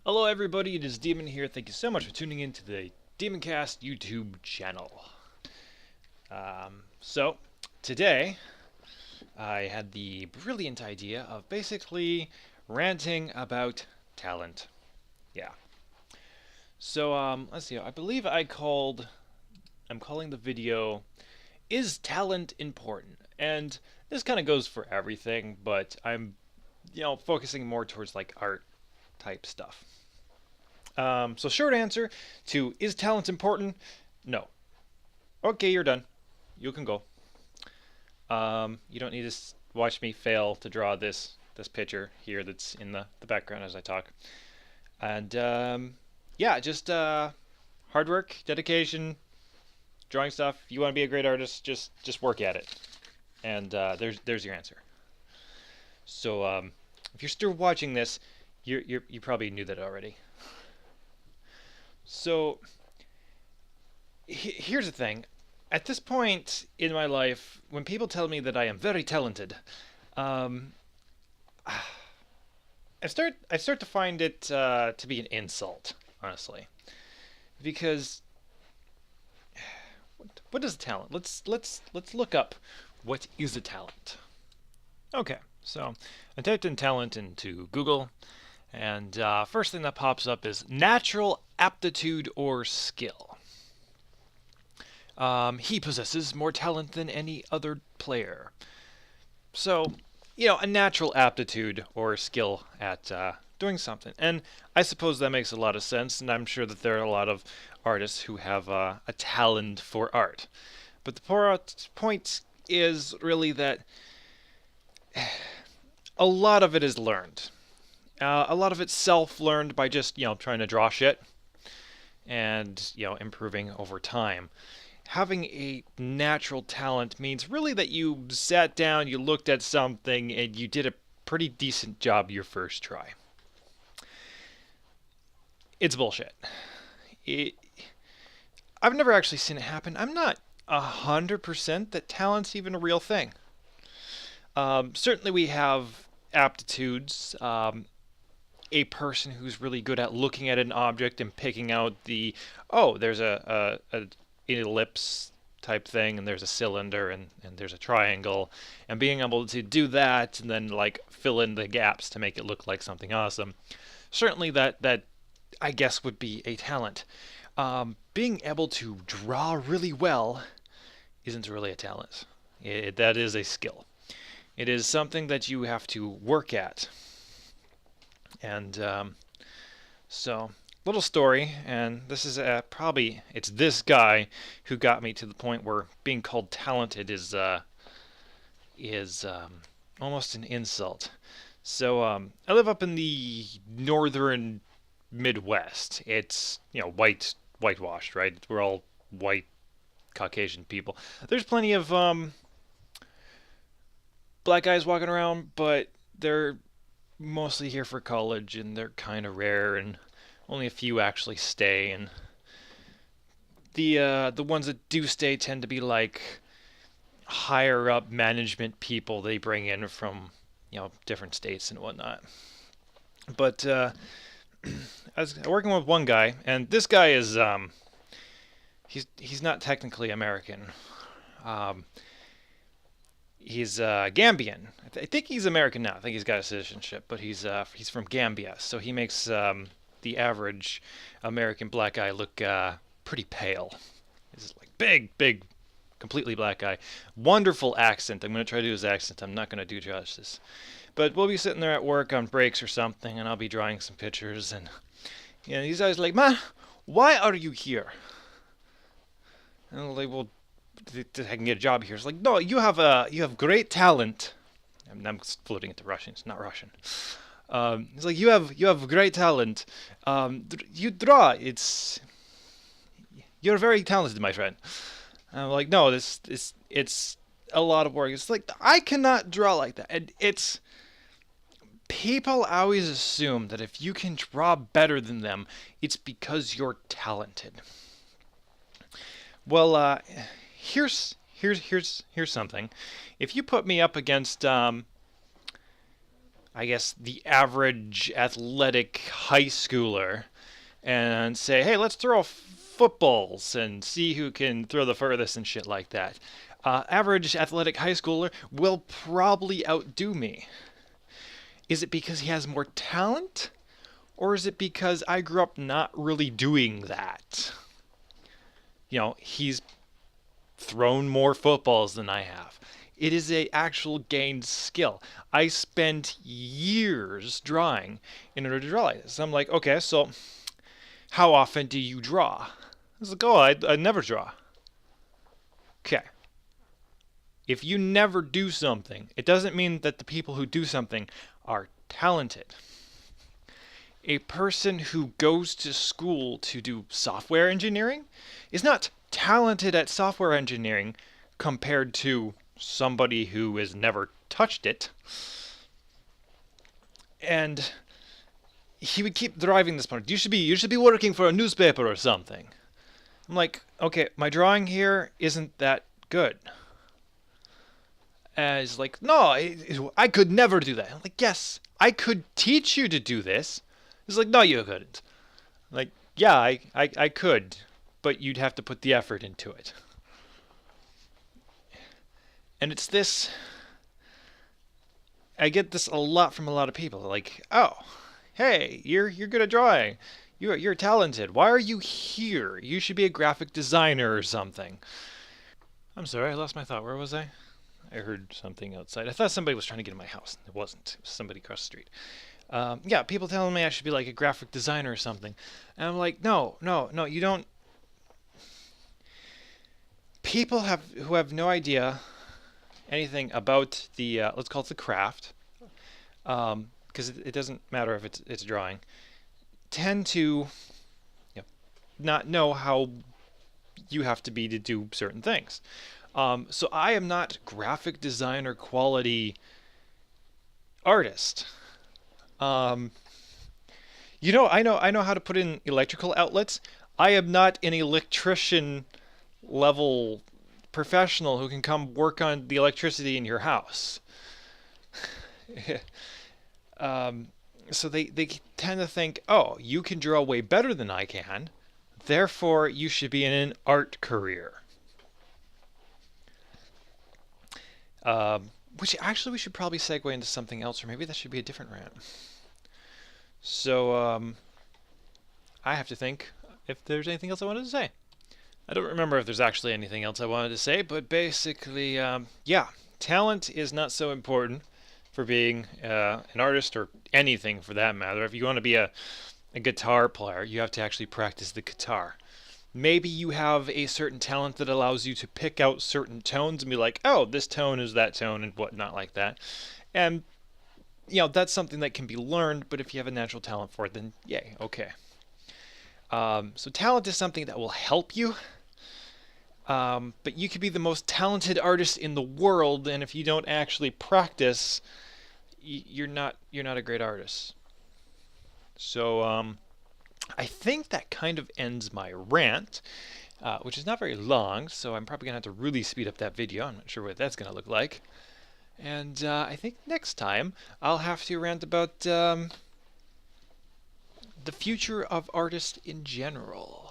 Hello everybody, it is Demon here. Thank you so much for tuning in to the Demoncast YouTube channel. So, today I had the brilliant idea of basically ranting about talent. Yeah. So, let's see, I believe I'm calling the video, Is Talent Important? And this kind of goes for everything, but I'm, focusing more towards like art type stuff. So short answer to is talent important? No. Okay, you're done. You can go. You don't need to watch me fail to draw this picture here that's in the background as I talk. And yeah, just hard work, dedication, drawing stuff. If you want to be a great artist, just work at it. And there's your answer. So if you're still watching this, you probably knew that already. So here's the thing. At this point in my life, when people tell me that I am very talented, um, I start to find it to be an insult, honestly, because what is a talent? Let's look up what is a talent. Okay, so I typed in talent into Google, and first thing that pops up is natural aptitude or skill. He possesses more talent than any other player. So, a natural aptitude or skill at doing something. And I suppose that makes a lot of sense, and I'm sure that there are a lot of artists who have a talent for art. But the point is really that a lot of it is learned. A lot of it's self-learned by just, trying to draw shit and, improving over time. Having a natural talent means really that you sat down, you looked at something, and you did a pretty decent job your first try. It's bullshit. I've never actually seen it happen. I'm not 100% that talent's even a real thing. Certainly we have aptitudes. A person who's really good at looking at an object and picking out there's an ellipse type thing, and there's a cylinder, and there's a triangle, and being able to do that and then like fill in the gaps to make it look like something awesome. Certainly that I guess would be a talent. Being able to draw really well isn't really a talent. That is a skill. It is something that you have to work at. And so, little story, and this is it's this guy who got me to the point where being called talented is almost an insult. So I live up in the northern Midwest. It's whitewashed, right? We're all white Caucasian people. There's plenty of black guys walking around, but they're mostly here for college, and they're kind of rare, and only a few actually stay. And the ones that do stay tend to be like higher up management people they bring in from different states and whatnot. But I was working with one guy, and this guy is he's not technically American. He's Gambian. I think he's American now. I think he's got a citizenship, but he's from Gambia, so he makes the average American black guy look pretty pale. He's like big, completely black guy. Wonderful accent. I'm going to try to do his accent. I'm not going to do justice. But we'll be sitting there at work on breaks or something, and I'll be drawing some pictures, and he's always like, "Man, why are you here?" And I'm like, "Well, I can get a job here." It's like, "No, you have great talent." I'm floating into Russian. It's not Russian. It's like you have great talent. You draw. You're very talented, my friend. And I'm like, no, it's a lot of work. It's like I cannot draw like that, and it's people always assume that if you can draw better than them, it's because you're talented. Well, here's something. If you put me up against I guess, the average athletic high schooler and say, hey, let's throw footballs and see who can throw the furthest and shit like that. Average athletic high schooler will probably outdo me. Is it because he has more talent? Or is it because I grew up not really doing that? He's thrown more footballs than I have. It is a actual gained skill. I spent years drawing in order to draw like this. I'm like, okay, so how often do you draw? I was like, oh, I never draw. Okay. If you never do something, it doesn't mean that the people who do something are talented. A person who goes to school to do software engineering is not talented at software engineering compared to somebody who has never touched it. And he would keep driving this point. You should be working for a newspaper or something. I'm like, okay, my drawing here isn't that good. And he's like, no, I could never do that. I'm like, yes, I could teach you to do this. He's like, no, you couldn't. I'm like, yeah, I could, but you'd have to put the effort into it. And it's this, I get this a lot from a lot of people. Like, oh, hey, you're good at drawing. You're talented. Why are you here? You should be a graphic designer or something. I'm sorry, I lost my thought. Where was I? I heard something outside. I thought somebody was trying to get in my house. It wasn't. It was somebody across the street. Yeah, people telling me I should be like a graphic designer or something. And I'm like, no, you don't. People who have no idea anything about the, let's call it the craft, because it doesn't matter if it's drawing, tend to not know how you have to be to do certain things. So I am not graphic designer quality artist. I know how to put in electrical outlets. I am not an electrician level professional who can come work on the electricity in your house. So they tend to think, oh, you can draw way better than I can, therefore you should be in an art career. Which actually we should probably segue into something else, or maybe that should be a different rant. So I have to think if there's anything else I wanted to say. I don't remember if there's actually anything else I wanted to say, but basically, yeah, talent is not so important for being an artist or anything for that matter. If you want to be a guitar player, you have to actually practice the guitar. Maybe you have a certain talent that allows you to pick out certain tones and be like, oh, this tone is that tone and whatnot like that. And, that's something that can be learned, but if you have a natural talent for it, then yay, okay. So talent is something that will help you, but you could be the most talented artist in the world, and if you don't actually practice, you're not a great artist. So, I think that kind of ends my rant, which is not very long, so I'm probably going to have to really speed up that video. I'm not sure what that's going to look like. And I think next time I'll have to rant about the future of artists in general.